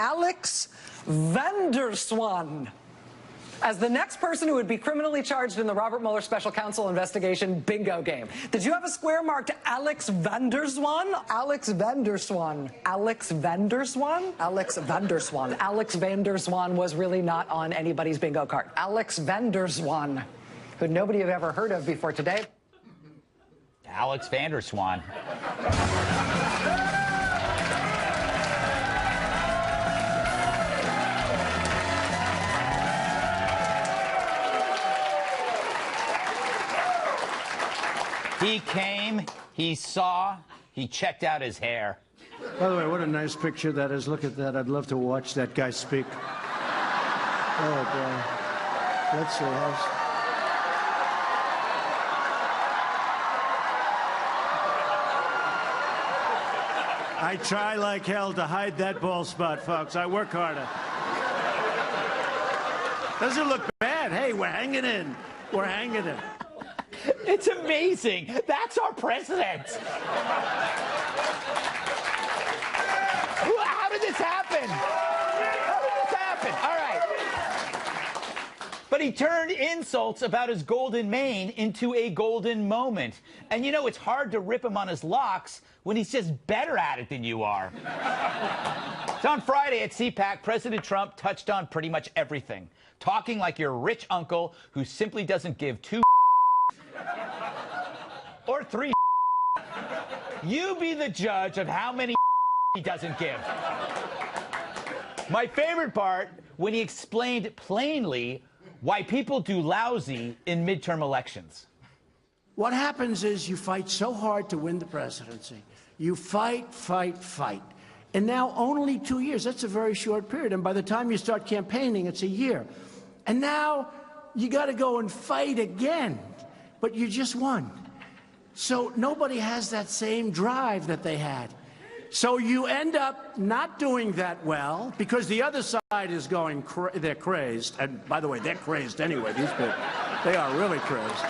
Alex Vanderswan as the next person who would be criminally charged in the Robert Mueller special counsel investigation bingo game. Did you have a square marked Alex Vanderswan? Alex Vanderswan. Alex Vanderswan? Alex Vanderswan. Alex Vanderswan was really not on anybody's bingo card. Alex Vanderswan, who nobody had ever heard of before today. Alex Vanderswan. He came, he saw, he checked out his hair. By the way, what a nice picture that is. Look at that. I'd love to watch that guy speak. Oh, boy. Let's see. I try like hell to hide that bald spot, folks. I work harder. Doesn't look bad. Hey, we're hanging in. We're hanging in. It's amazing. That's our president. How did this happen? How did this happen? All right. But he turned insults about his golden mane into a golden moment. And you know, it's hard to rip him on his locks when he's just better at it than you are. So on Friday at CPAC, President Trump touched on pretty much everything, talking like your rich uncle who simply doesn't give two or three. You be the judge of how many he doesn't give. My favorite part, when he explained plainly why people do lousy in midterm elections. What happens is you fight so hard to win the presidency. You fight, fight, fight. And now only 2 years. That's a very short period. And by the time you start campaigning, it's a year. And now you got to go and fight again. But you just won. So nobody has that same drive that they had. So you end up not doing that well because the other side is going, they're crazed. And by the way, they're crazed anyway, these people. They are really crazed.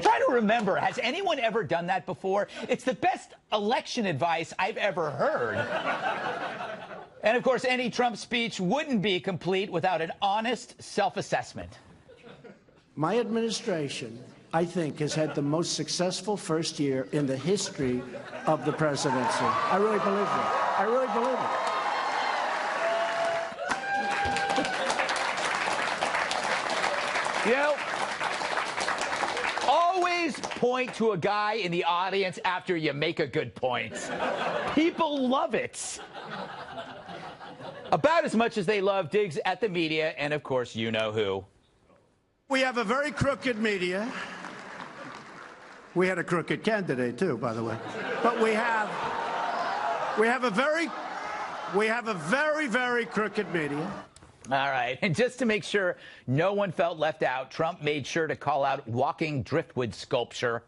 Try to remember, has anyone ever done that before? It's the best election advice I've ever heard. And of course, any Trump speech wouldn't be complete without an honest self-assessment. My administration, I think, has had the most successful first year in the history of the presidency. I really believe that. I really believe it. You know, always point to a guy in the audience after you make a good point. People love it. About as much as they love digs at the media and, of course, you know who. We have a very crooked media. We had a crooked candidate, too, by the way. But we have a very, very crooked media. All right. And just to make sure no one felt left out, Trump made sure to call out walking driftwood sculpture,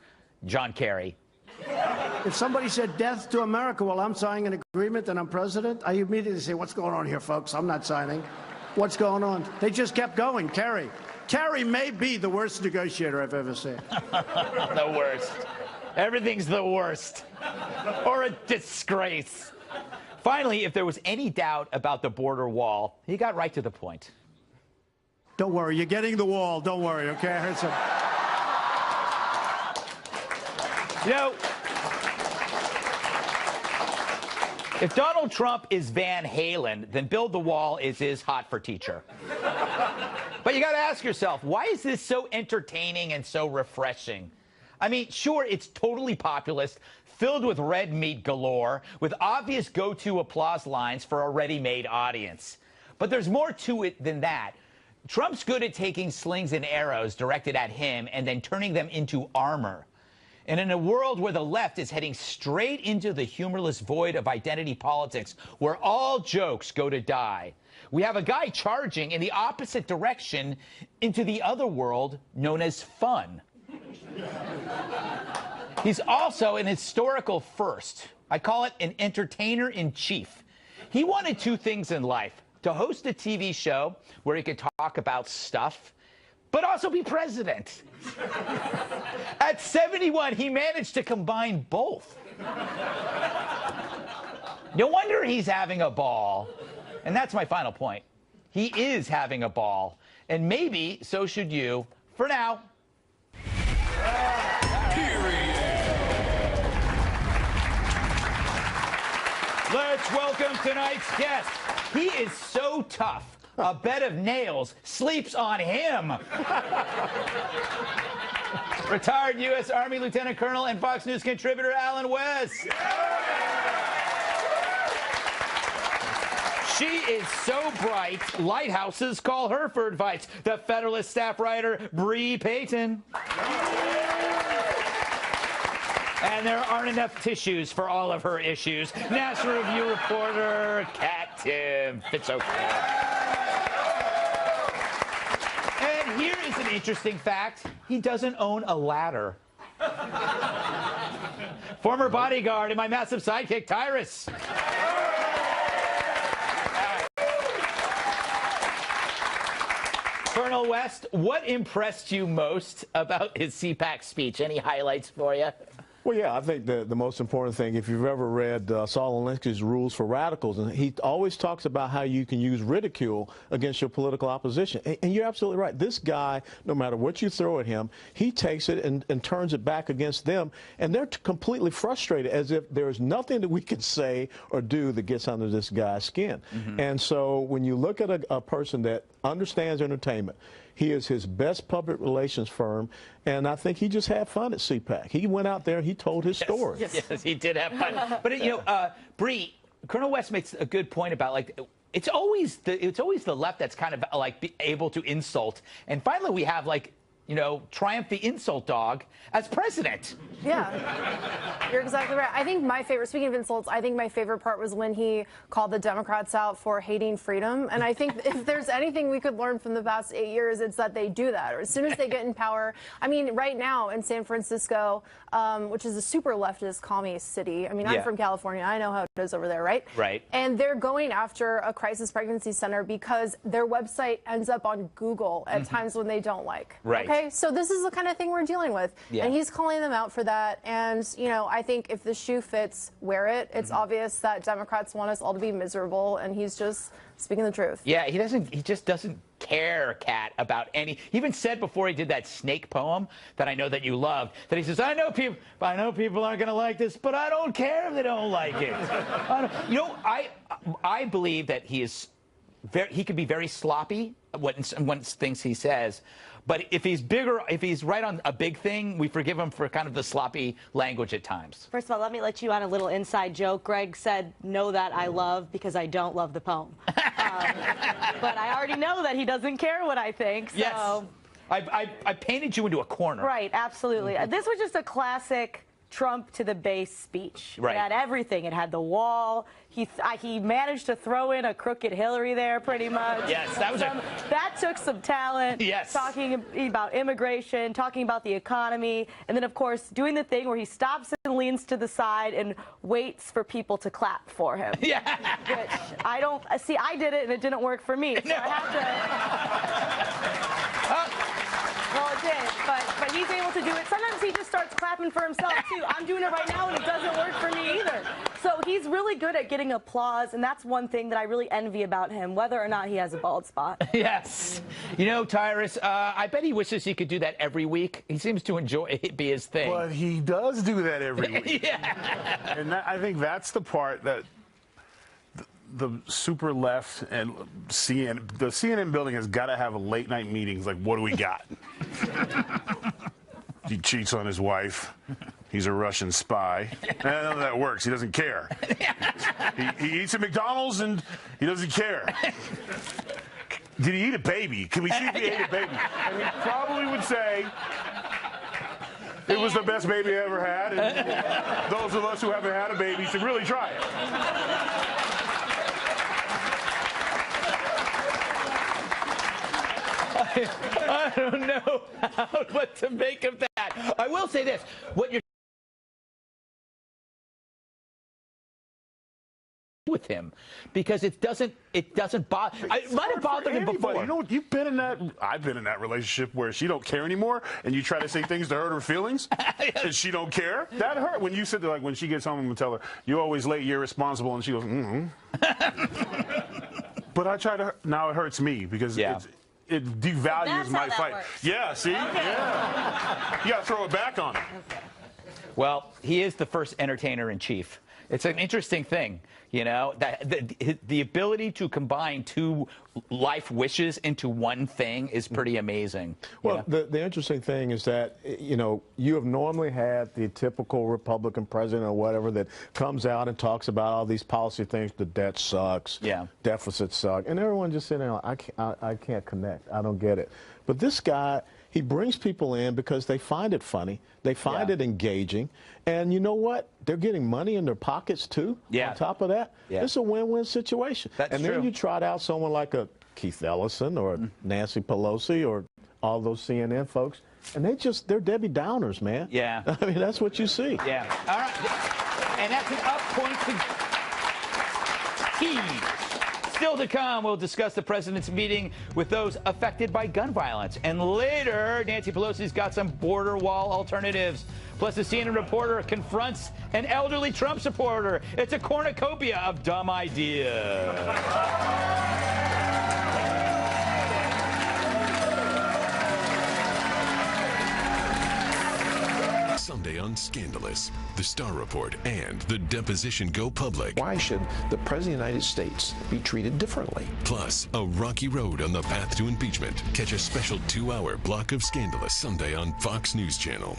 John Kerry. If somebody said death to America while I'm signing an agreement and I'm president, I immediately say, what's going on here, folks? I'm not signing. What's going on? They just kept going. Kerry. Kerry may be the worst negotiator I've ever seen. The worst. Everything's the worst. Or a disgrace. Finally, if there was any doubt about the border wall, he got right to the point. Don't worry, you're getting the wall. Don't worry, okay? I heard some. You know, if Donald Trump is Van Halen, then Build the Wall is his Hot for Teacher. But you got to ask yourself, why is this so entertaining and so refreshing? I mean, sure, it's totally populist, filled with red meat galore, with obvious go-to applause lines for a ready-made audience. But there's more to it than that. Trump's good at taking slings and arrows directed at him and then turning them into armor. And in a world where the left is heading straight into the humorless void of identity politics, where all jokes go to die, we have a guy charging in the opposite direction into the other world known as fun. He's also an historical first. I call it an entertainer-in-chief. He wanted two things in life: to host a TV show where he could talk about stuff, but also be president. At 71, he managed to combine both. No wonder he's having a ball. And that's my final point. He is having a ball. And maybe so should you, for now. Let's welcome tonight's guest. He is so tough, a bed of nails sleeps on him. Retired U.S. Army Lieutenant Colonel and Fox News contributor Alan West. She is so bright, lighthouses call her for advice. The Federalist staff writer, Bree Payton. And there aren't enough tissues for all of her issues. National Review reporter, Kat Tim. It's okay. And here is an interesting fact. He doesn't own a ladder. Former bodyguard and my massive sidekick, Tyrus. Colonel West, what impressed you most about his CPAC speech? Any highlights for you? Well, yeah, I think the most important thing, if you've ever read Saul Alinsky's Rules for Radicals, and he always talks about how you can use ridicule against your political opposition. And you're absolutely right. This guy, no matter what you throw at him, he takes it and turns it back against them. And they're completely frustrated, as if there is nothing that we can say or do that gets under this guy's skin. Mm-hmm. And so when you look at a person that understands entertainment, he is his best public relations firm, and I think he just had fun at CPAC. He went out there and he told his story. Yes, he did have fun. But, you know, Bree, Colonel West makes a good point about, like, it's always the left that's kind of, like, able to insult. And finally we have, like, you know, Triumph the insult dog as president. Yeah, you're exactly right. I think my favorite, speaking of insults, I think my favorite part was when he called the Democrats out for hating freedom. And I think if there's anything we could learn from the past 8 years, it's that they do that. Or as soon as they get in power, I mean, right now in San Francisco, which is a super leftist commie city. I mean, I'm from California. I know how it is over there, right? Right. And they're going after a crisis pregnancy center because their website ends up on Google at times when they don't like. Right. Okay, so this is the kind of thing we're dealing with. Yeah. And he's calling them out for that. And, you know, I think if the shoe fits, wear it. It's obvious that Democrats want us all to be miserable, and he's just speaking the truth. Yeah, he just doesn't care, Kat, about any. He even said before he did that snake poem that I know that you loved, that he says, I know people aren't going to like this, but I don't care if they don't like it. You know, I believe that he could be very sloppy when things he says. But if he's right on a big thing, we forgive him for kind of the sloppy language at times. First of all, let me let you on a little inside joke. Greg said, know that I love because I don't love the poem. But I already know that he doesn't care what I think. So. Yes. I painted you into a corner. Right, absolutely. This was just a classic Trump to the base speech. Right. It had everything. It had the wall. He managed to throw in a crooked Hillary there, pretty much. Yes, that took some talent. Yes. Talking about immigration, talking about the economy, and then of course doing the thing where he stops and leans to the side and waits for people to clap for him. Yeah. Which I don't see. I did it and it didn't work for me. So No. I have to. Well, it did, but he's able to do it. Sometimes he just starts clapping for himself, too. I'm doing it right now, and it doesn't work for me either. So he's really good at getting applause, and that's one thing that I really envy about him, whether or not he has a bald spot. Yes. You know, Tyrus, I bet he wishes he could do that every week. He seems to enjoy it, be his thing. But he does do that every week. Yeah. And I think that's the part that the super left and the CNN building has got to have a late night meetings. Like, what do we got? He cheats on his wife. He's a Russian spy. None of that works. He doesn't care. He eats at McDonald's and he doesn't care. Did he eat a baby? Can we see if he ate a baby? And he probably would say it was the best baby I ever had. And those of us who haven't had a baby should really try it. I don't know what to make of that. I will say this. What you're with with him because it doesn't bother. It might have bothered him before. You know, you've been in that. I've been in that relationship where she don't care anymore, and you try to say things to hurt her feelings, and she don't care. That hurt when you said that, like when she gets home and tell her you're always late, you're irresponsible, and she goes, mm-hmm. But I try to. Now it hurts me because it devalues my fight. Works. Yeah, see? Okay. Yeah. You got to throw it back on him. Okay. Well, he is the first entertainer in chief. It's an interesting thing, you know, that the ability to combine two life wishes into one thing is pretty amazing. Well, the interesting thing is that, you know, you have normally had the typical Republican president or whatever that comes out and talks about all these policy things. The debt sucks. Yeah. Deficits suck. And everyone just sitting there, I can't connect. I don't get it. But this guy, he brings people in because they find it funny. They find it engaging. And you know what? They're getting money in their pockets, too, on top of that. It's a win-win situation. That's and true. then you trot out someone like a Keith Ellison or Nancy Pelosi or all those CNN folks, and they're Debbie Downers, man. Yeah. I mean, that's what you see. Yeah. All right. And that's an up point to Keith. Still to come, we'll discuss the president's meeting with those affected by gun violence. And later, Nancy Pelosi's got some border wall alternatives. Plus, a CNN reporter confronts an elderly Trump supporter. It's a cornucopia of dumb ideas. Sunday on Scandalous, The Star Report, and The Deposition Go Public. Why should the President of the United States be treated differently? Plus, a rocky road on the path to impeachment. Catch a special 2-hour block of Scandalous Sunday on Fox News Channel.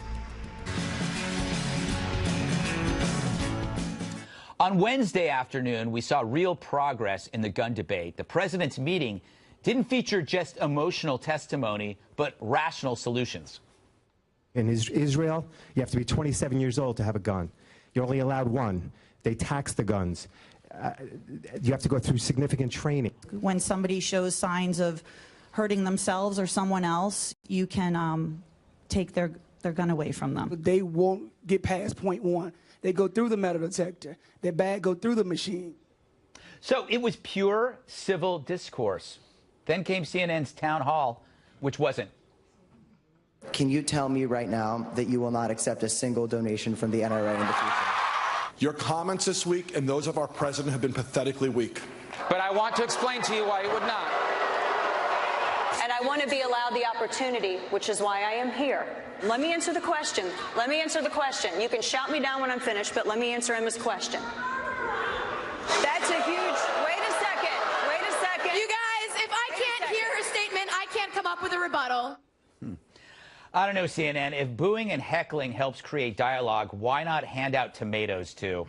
On Wednesday afternoon, we saw real progress in the gun debate. The president's meeting didn't feature just emotional testimony, but rational solutions. In Israel, you have to be 27 years old to have a gun. You're only allowed one. They tax the guns. You have to go through significant training. When somebody shows signs of hurting themselves or someone else, you can take their gun away from them. They won't get past point one. They go through the metal detector. Their bag go through the machine. So it was pure civil discourse. Then came CNN's town hall, which wasn't. Can you tell me right now that you will not accept a single donation from the NRA in the future? Your comments this week and those of our president have been pathetically weak. But I want to explain to you why you would not. And I want to be allowed the opportunity, which is why I am here. Let me answer the question. Let me answer the question. You can shout me down when I'm finished, but let me answer Emma's question. That's a huge... Wait a second. Wait a second. You guys, if I can't hear her statement, I can't come up with a rebuttal. I don't know, CNN. If booing and heckling helps create dialogue, why not hand out tomatoes, too?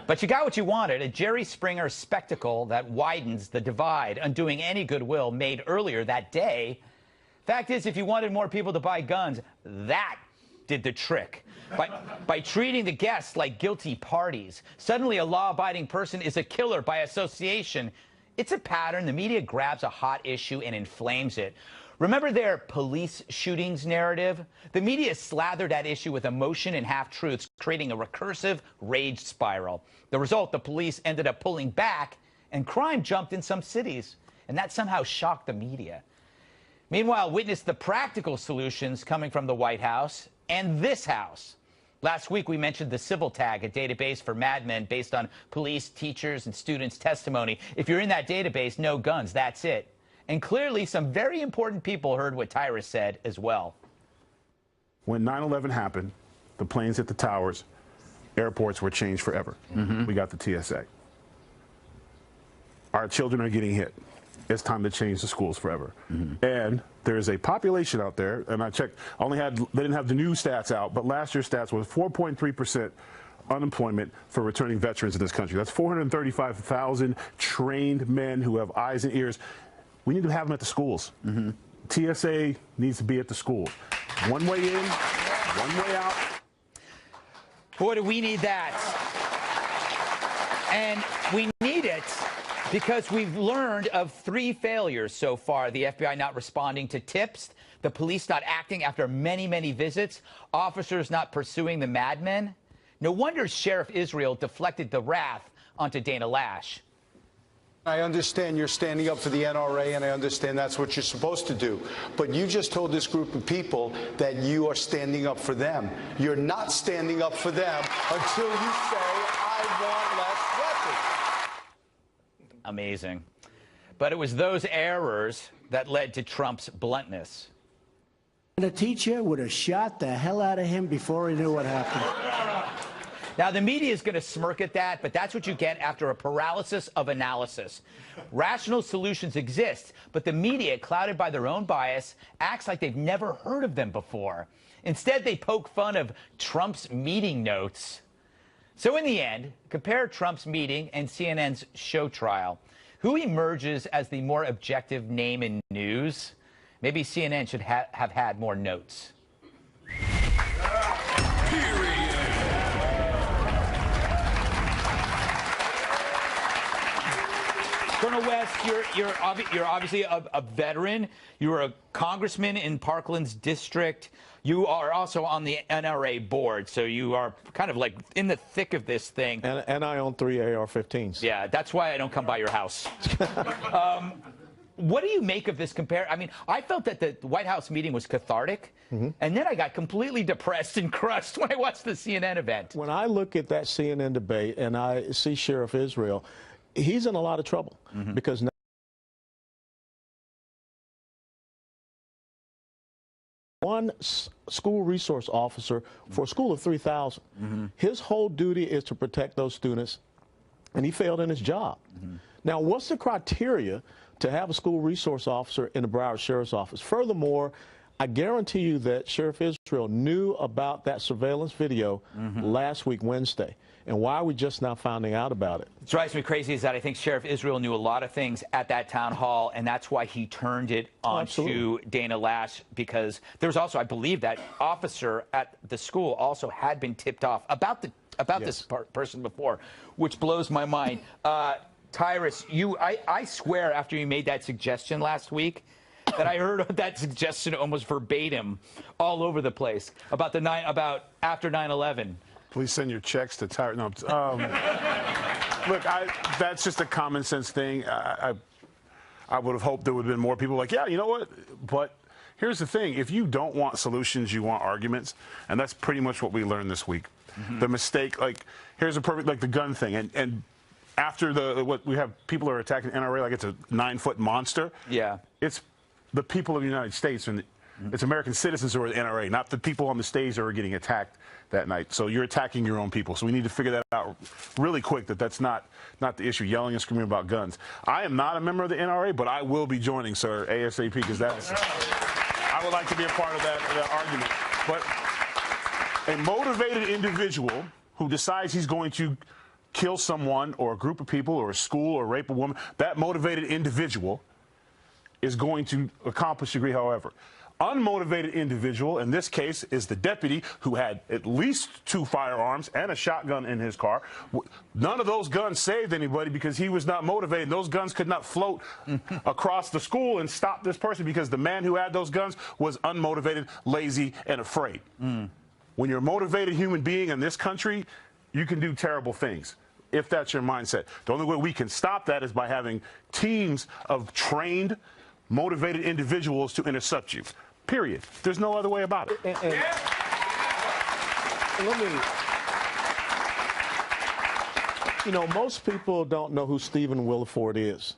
But you got what you wanted, a Jerry Springer spectacle that widens the divide, undoing any goodwill made earlier that day. Fact is, if you wanted more people to buy guns, that did the trick. By treating the guests like guilty parties, suddenly a law-abiding person is a killer by association. It's a pattern. The media grabs a hot issue and inflames it. Remember their police shootings narrative? The media slathered that issue with emotion and half-truths, creating a recursive rage spiral. The result, the police ended up pulling back, and crime jumped in some cities. And that somehow shocked the media. Meanwhile, witness the practical solutions coming from the White House and this House. Last week, we mentioned the Civil Tag, a database for madmen based on police, teachers, and students' testimony. If you're in that database, no guns, that's it. And clearly, some very important people heard what Tyrus said as well. When 9/11 happened, the planes hit the towers, airports were changed forever. We got the TSA. Our children are getting hit. It's time to change the schools forever. And there's a population out there, and I checked, they didn't have the new stats out, but last year's stats was 4.3% unemployment for returning veterans in this country. That's 435,000 trained men who have eyes and ears. We need to have them at the schools. TSA needs to be at the schools. One way in, one way out. Boy, do we need that. And we need it because we've learned of 3 failures so far. The FBI not responding to tips, the police not acting after many, many visits, officers not pursuing the madmen. No wonder Sheriff Israel deflected the wrath onto Dana Lash. I understand you're standing up for the NRA, and I understand that's what you're supposed to do. But you just told this group of people that you are standing up for them. You're not standing up for them until you say, I want less weapons. Amazing. But it was those errors that led to Trump's bluntness. The teacher would have shot the hell out of him before he knew what happened. Now, the media is going to smirk at that, but that's what you get after a paralysis of analysis. Rational solutions exist, but the media, clouded by their own bias, acts like they've never heard of them before. Instead, they poke fun of Trump's meeting notes. So in the end, compare Trump's meeting and CNN's show trial. Who emerges as the more objective name in news? Maybe CNN should have had more notes. Colonel West, you're obviously a veteran. You were a congressman in Parkland's district. You are also on the NRA board, so you are kind of like in the thick of this thing. And I own 3 AR-15s. Yeah, that's why I don't come by your house. What do you make of this compare? I mean, I felt that the White House meeting was cathartic, and then I got completely depressed and crushed when I watched the CNN event. When I look at that CNN debate and I see Sheriff Israel, he's in a lot of trouble because now one school resource officer for a school of 3,000. His whole duty is to protect those students, and he failed in his job. Now, what's the criteria to have a school resource officer in the Broward Sheriff's Office? Furthermore, I guarantee you that Sheriff Israel knew about that surveillance video last week, Wednesday. And why are we just now finding out about it? What drives me crazy is that I think Sheriff Israel knew a lot of things at that town hall, and that's why he turned it onto Dana Lash, because there was also, I believe, that officer at the school also had been tipped off about this person before, which blows my mind. Tyrus, I swear after you made that suggestion last week that I heard that suggestion almost verbatim all over the place about after 9/11. Please send your checks to Tyrus. No, look, that's just a common sense thing. I would have hoped there would have been more people like, yeah, you know what? But here's the thing. If you don't want solutions, you want arguments. And that's pretty much what we learned this week. The mistake, like, here's a perfect, like the gun thing. And after what we have, people are attacking NRA like it's a 9-foot monster. Yeah. It's the people of the United States, and it's American citizens who are the NRA, not the people on the stage that are getting attacked that night. So you're attacking your own people. So we need to figure that out really quick, that's not the issue, yelling and screaming about guns. I am not a member of the NRA, but I will be joining, sir, ASAP, because I would like to be a part of that argument. But a motivated individual who decides he's going to kill someone or a group of people or a school or rape a woman, that motivated individual is going to accomplish a degree, however. Unmotivated individual, in this case, is the deputy who had at least 2 firearms and a shotgun in his car. None of those guns saved anybody because he was not motivated. Those guns could not float across the school and stop this person because the man who had those guns was unmotivated, lazy, and afraid. When you're a motivated human being in this country, you can do terrible things if that's your mindset. The only way we can stop that is by having teams of trained, motivated individuals to intercept you. Period. There's no other way about it. Let me, you know, most people don't know who Stephen Williford is.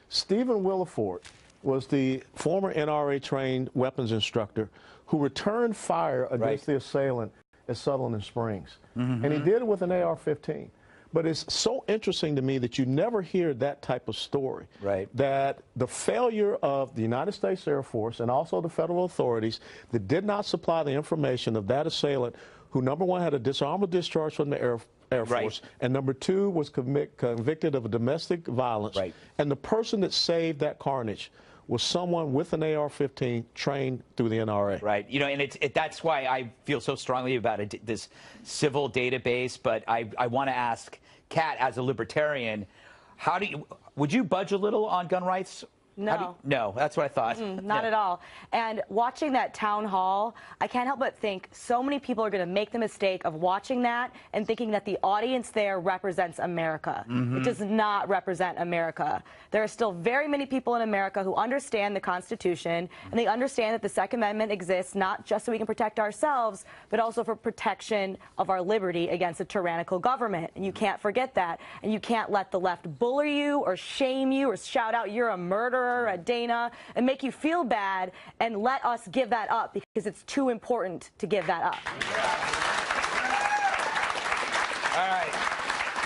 Stephen Williford was the former NRA-trained weapons instructor who returned fire against the assailant at Sutherland and Springs. And he did it with an AR-15. But it's so interesting to me that you never hear that type of story. That the failure of the United States Air Force and also the federal authorities that did not supply the information of that assailant who, number one, had a dishonorable discharge from the Air Force, and number two, was convicted of a domestic violence. And the person that saved that carnage was someone with an AR-15 trained through the NRA. You know, and that's why I feel so strongly about this civil database. But I want to ask Kat, as a libertarian, would you budge a little on gun rights No. No, that's what I thought. Not at all. And watching that town hall, I can't help but think so many people are going to make the mistake of watching that and thinking that the audience there represents America. It does not represent America. There are still very many people in America who understand the Constitution, and they understand that the Second Amendment exists not just so we can protect ourselves, but also for protection of our liberty against a tyrannical government. And you can't forget that. And you can't let the left bully you or shame you or shout out you're a murderer at Dana and make you feel bad and let us give that up because it's too important to give that up. All right.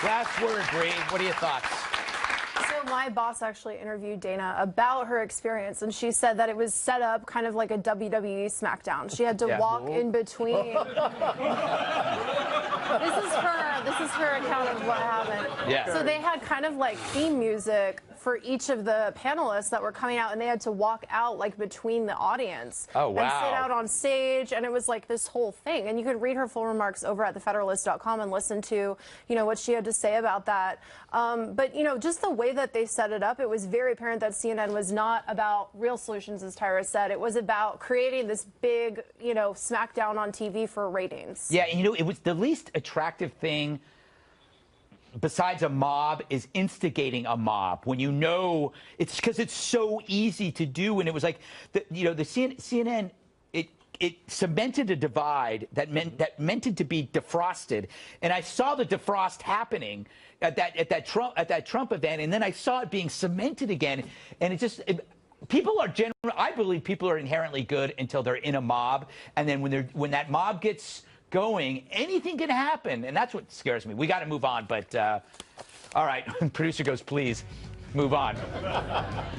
Last word, Bree. What are your thoughts? So my boss actually interviewed Dana about her experience, and she said that it was set up kind of like a WWE SmackDown. She had to walk in between. This is her account of what happened. Yeah. So they had kind of like theme music for each of the panelists that were coming out, and they had to walk out like between the audience Oh, wow. and sit out on stage, and it was like this whole thing. And you could read her full remarks over at thefederalist.com and listen to, you know, what she had to say about that. But, you know, just the way that they set it up, it was very apparent that CNN was not about real solutions, as Tyra said. It was about creating this big, you know, smackdown on TV for ratings. Yeah, and you know, it was the least attractive thing besides a mob is instigating a mob when you know it's because it's so easy to do. And it was like, you know, the CNN, it cemented a divide that meant it to be defrosted. And I saw the defrost happening at that Trump event, and then I saw it being cemented again. And people are I believe people are inherently good until they're in a mob, and then when that mob gets going, anything can happen, and that's what scares me. We got to move on, but all right. Producer goes, please move on.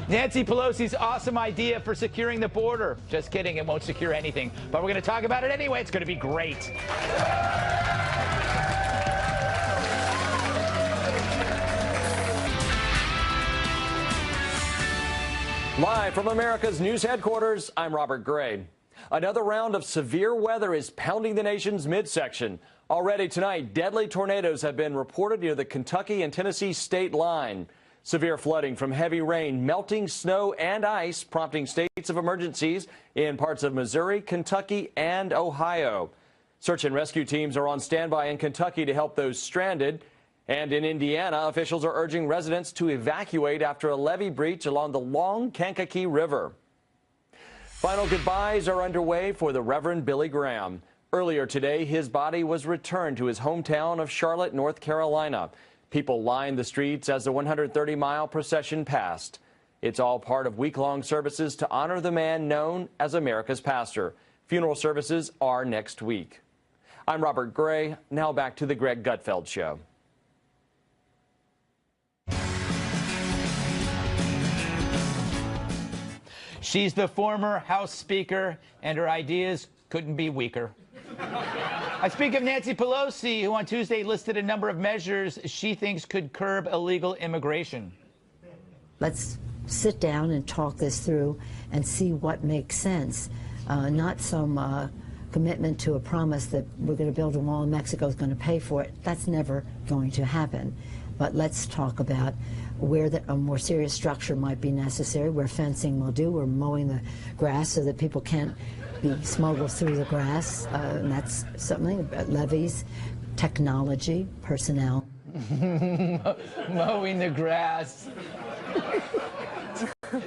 Nancy Pelosi's awesome idea for securing the border. Just kidding, it won't secure anything, but we're going to talk about it anyway. It's going to be great. Live from America's news headquarters, I'm Robert Gray. Another round of severe weather is pounding the nation's midsection. Already tonight, deadly tornadoes have been reported near the Kentucky and Tennessee state line. Severe flooding from heavy rain, melting snow and ice, prompting states of emergencies in parts of Missouri, Kentucky, and Ohio. Search and rescue teams are on standby in Kentucky to help those stranded. And in Indiana, officials are urging residents to evacuate after a levee breach along the long Kankakee River. Final goodbyes are underway for the Reverend Billy Graham. Earlier today, his body was returned to his hometown of Charlotte, North Carolina. People lined the streets as the 130-mile procession passed. It's all part of week-long services to honor the man known as America's pastor. Funeral services are next week. I'm Robert Gray. Now back to the Greg Gutfeld Show. She's the former House Speaker, and her ideas couldn't be weaker. I speak of Nancy Pelosi, who on Tuesday listed a number of measures she thinks could curb illegal immigration. Let's sit down and talk this through and see what makes sense, not some commitment to a promise that we're going to build a wall and Mexico's going to pay for it. That's never going to happen. But let's talk about where a more serious structure might be necessary, where fencing will do, or mowing the grass so that people can't be smuggled through the grass. And that's something, levees, technology, personnel. Mowing the grass.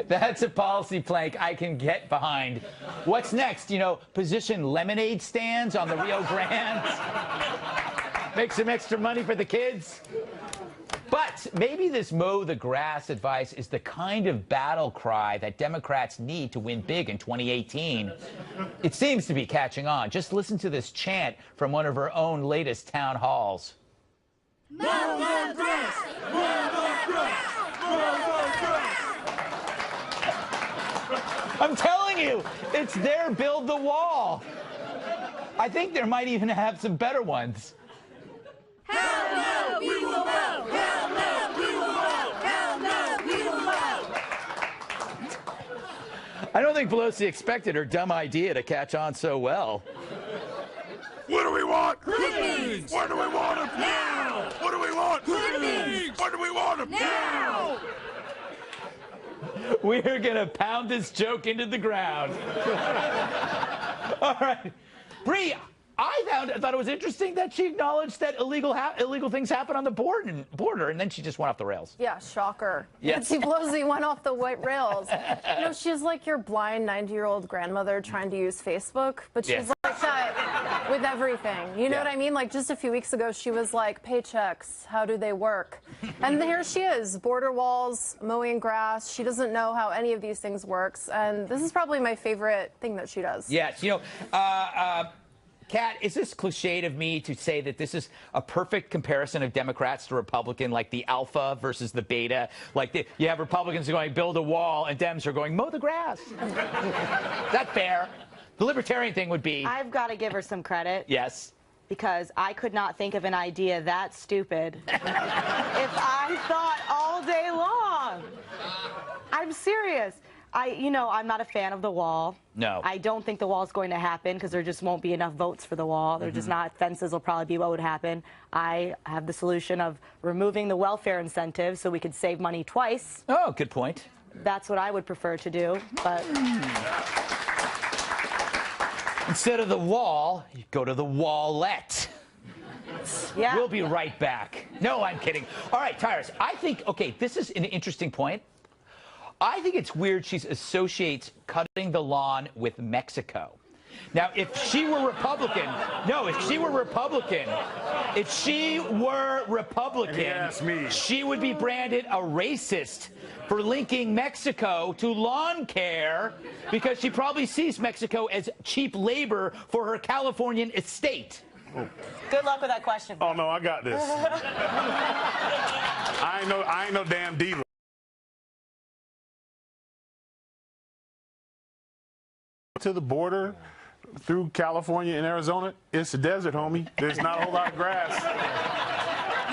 That's a policy plank I can get behind. What's next? You know, position lemonade stands on the Rio Grande. Make some extra money for the kids. But maybe this mow the grass advice is the kind of battle cry that Democrats need to win big in 2018. It seems to be catching on. Just listen to this chant from one of her own latest town halls. Mow the grass! Mow the grass! Mow the grass! I'm telling you, it's their build the wall. I think there might even have some better ones. Hell no, we will mow! Hell no, we will mow! Hell no, we will mow! I don't think Pelosi expected her dumb idea to catch on so well. What do we want? Clippings! Where do we want them? Now! What do we want? Clippings! Where do we want them? Now! We're going to pound this joke into the ground. All right. Bree, I thought it was interesting that she acknowledged that illegal things happen on the border, and then she just went off the rails. Yeah, shocker. Yes. Nancy Pelosi went off the white rails. You know, she's like your blind 90-year-old grandmother trying to use Facebook, but she's like that with everything. You know what I mean? Like, just a few weeks ago, she was like, paychecks, how do they work? And here she is, border walls, mowing grass. She doesn't know how any of these things works, and this is probably my favorite thing that she does. Yes, you know, Kat, is this cliched of me to say that this is a perfect comparison of Democrats to Republican, like the alpha versus the beta? Like you have Republicans going, build a wall, and Dems are going, mow the grass. Is that fair? The libertarian thing would be... I've got to give her some credit. Yes. Because I could not think of an idea that stupid if I thought all day long. I'm serious. I'm not a fan of the wall. No. I don't think the wall is going to happen because there just won't be enough votes for the wall. They're just not. Fences will probably be what would happen. I have the solution of removing the welfare incentive so we could save money twice. Oh, good point. That's what I would prefer to do, but... Instead of the wall, you go to the wallette. Yeah. We'll be right back. No, I'm kidding. All right, Tyrus, I think, okay, this is an interesting point. I think it's weird she associates cutting the lawn with Mexico. Now, if she were Republican, she would be branded a racist for linking Mexico to lawn care because she probably sees Mexico as cheap labor for her Californian estate. Oh. Good luck with that question. Oh, no, I got this. I ain't no damn diva. To the border through California and Arizona, it's a desert, homie. There's not a whole lot of grass.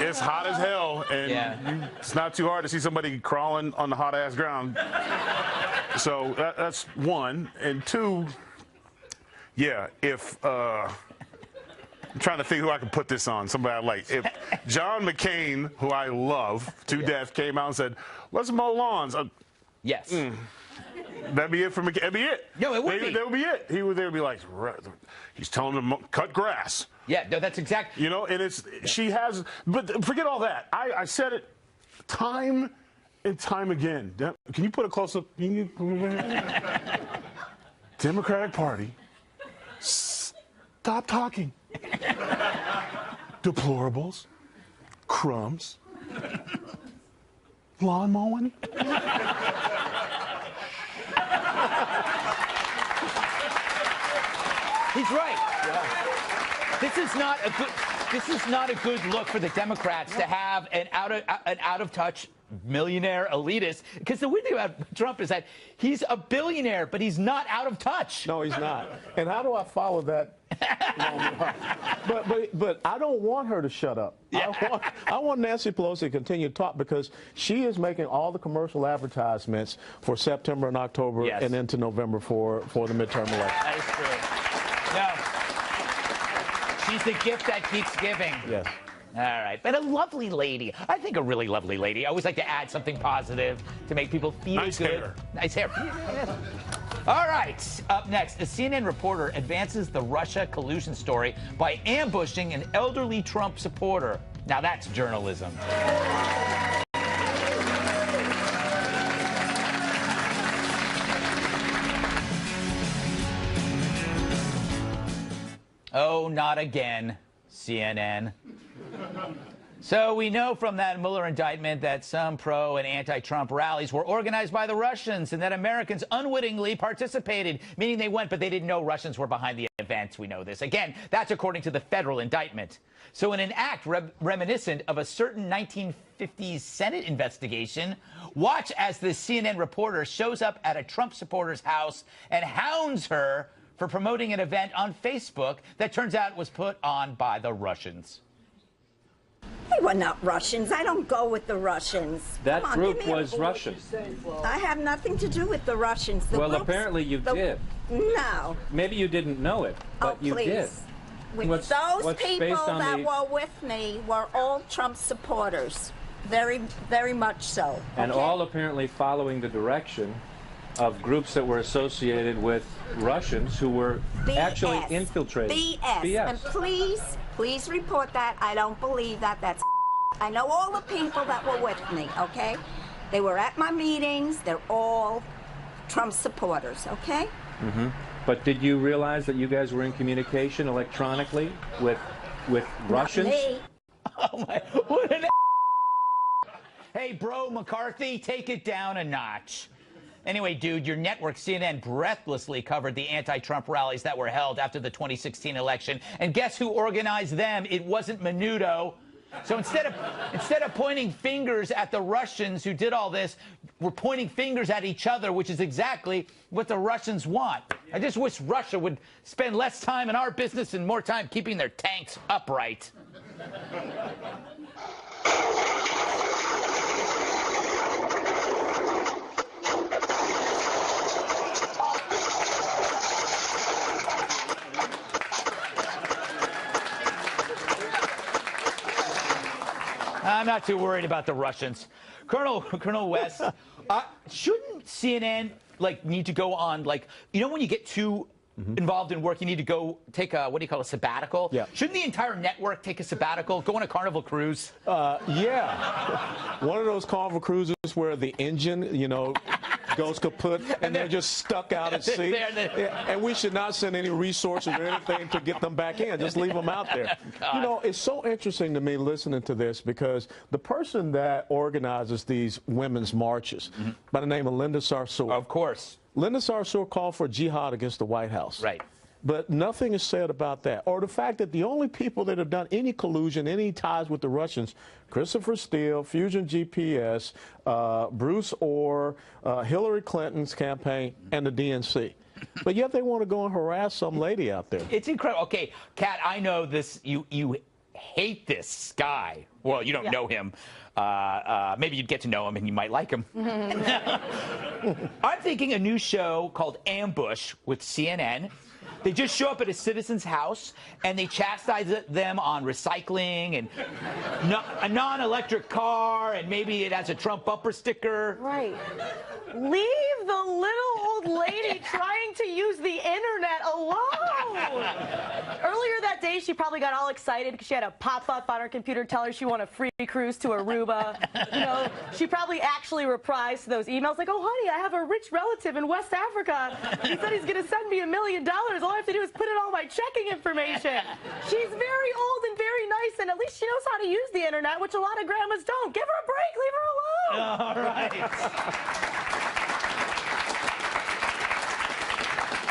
It's hot as hell, and it's not too hard to see somebody crawling on the hot-ass ground. So that's one. And two, if I'm trying to think who I can put this on, somebody I like. If John McCain, who I love to death, came out and said, let's mow lawns. Yes. That'd be it for McCain. That'd be it. No, it would be. That would be it. He would there be like, he's telling them to cut grass. Yeah, no, that's exactly. You know, and she has, but forget all that. I said it time and time again. Can you put a close-up? Democratic Party, stop talking. Deplorables, crumbs, lawn mowing. He's right. Yeah. This is not a good look for the Democrats to have an out of touch millionaire elitist, because the weird thing about Trump is that he's a billionaire, but he's not out of touch. No, he's not. And how do I follow that? But I don't want her to shut up. Yeah. I want Nancy Pelosi to continue to talk because she is making all the commercial advertisements for September and October and into November for the midterm election. That is true. No. She's the gift that keeps giving. Yes. All right. But a lovely lady. I think a really lovely lady. I always like to add something positive to make people feel nice good. Hair. Nice hair. All right. Up next, a CNN reporter advances the Russia collusion story by ambushing an elderly Trump supporter. Now that's journalism. Oh, not again, CNN. So we know from that Mueller indictment that some pro and anti-Trump rallies were organized by the Russians and that Americans unwittingly participated, meaning they went, but they didn't know Russians were behind the events. We know this. Again, that's according to the federal indictment. So in an act reminiscent of a certain 1950s Senate investigation, watch as this CNN reporter shows up at a Trump supporter's house and hounds her for promoting an event on Facebook that turns out was put on by the Russians. They were not Russians. I don't go with the Russians. That group was Russian. I have nothing to do with the Russians. Well, apparently you did. No. Maybe you didn't know it, but you did. Those people that were with me were all Trump supporters. very, very much so. And okay? all apparently following the direction of groups that were associated with Russians who were actually BS. infiltrated. BS. And please report that. I don't believe that. That's I know all the people that were with me, okay? They were at my meetings. They're all Trump supporters, okay? Mm-hmm. But did you realize that you guys were in communication electronically with Russians? Not me. Oh my, what an Hey, bro, McCarthy, take it down a notch. Anyway, dude, your network, CNN, breathlessly covered the anti-Trump rallies that were held after the 2016 election. And guess who organized them? It wasn't Menudo. So instead of pointing fingers at the Russians who did all this, we're pointing fingers at each other, which is exactly what the Russians want. I just wish Russia would spend less time in our business and more time keeping their tanks upright. I'm not too worried about the Russians. Colonel West, shouldn't CNN need to go on when you get too involved in work, you need to go take a, what do you call a sabbatical? Yeah. Shouldn't the entire network take a sabbatical, go on a Carnival cruise? Yeah. One of those Carnival cruises where the engine, goes kaput and they're just stuck out at sea. And we should not send any resources or anything to get them back in. Just leave them out there. It's so interesting to me listening to this because the person that organizes these women's marches by the name of Linda Sarsour. Of course. Linda Sarsour called for jihad against the White House. Right. But nothing is said about that. Or the fact that the only people that have done any collusion, any ties with the Russians, Christopher Steele, Fusion GPS, Bruce Orr, Hillary Clinton's campaign, and the DNC. But yet they want to go and harass some lady out there. It's incredible. Okay, Kat, I know this. You hate this guy. Well, you don't know him. Maybe you'd get to know him and you might like him. I'm thinking a new show called Ambush with CNN. They just show up at a citizen's house and they chastise them on recycling and a non-electric car, and maybe it has a Trump bumper sticker. Right. Leave the little old lady trying to use the internet alone. Earlier that day, she probably got all excited because she had a pop-up on her computer tell her she won a free cruise to Aruba. She probably actually reprised those emails like, "Oh, honey, I have a rich relative in West Africa. He said he's going to send me $1 million. All I have to do is put in all my checking information." She's very old and very nice, and at least she knows how to use the internet, which a lot of grandmas don't. Give her a break. Leave her alone. All right.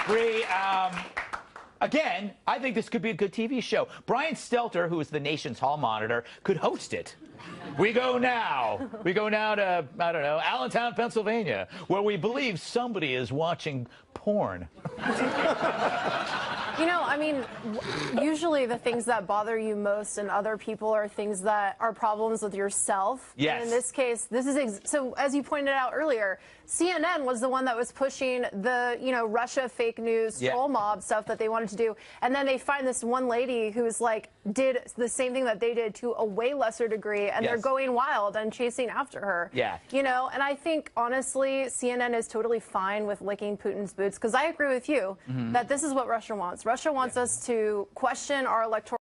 Bree, again, I think this could be a good TV show. Brian Stelter, who is the nation's hall monitor, could host it. We go now to, I don't know, Allentown, Pennsylvania, where we believe somebody is watching porn. Usually the things that bother you most in other people are things that are problems with yourself. Yes. And in this case, so as you pointed out earlier, CNN was the one that was pushing the, Russia fake news, troll mob stuff that they wanted to do. And then they find this one lady who's did the same thing that they did to a way lesser degree, and they're going wild and chasing after her. Yeah. And I think, honestly, CNN is totally fine with licking Putin's boots, because I agree with you that this is what Russia wants. Russia wants us to question our electoral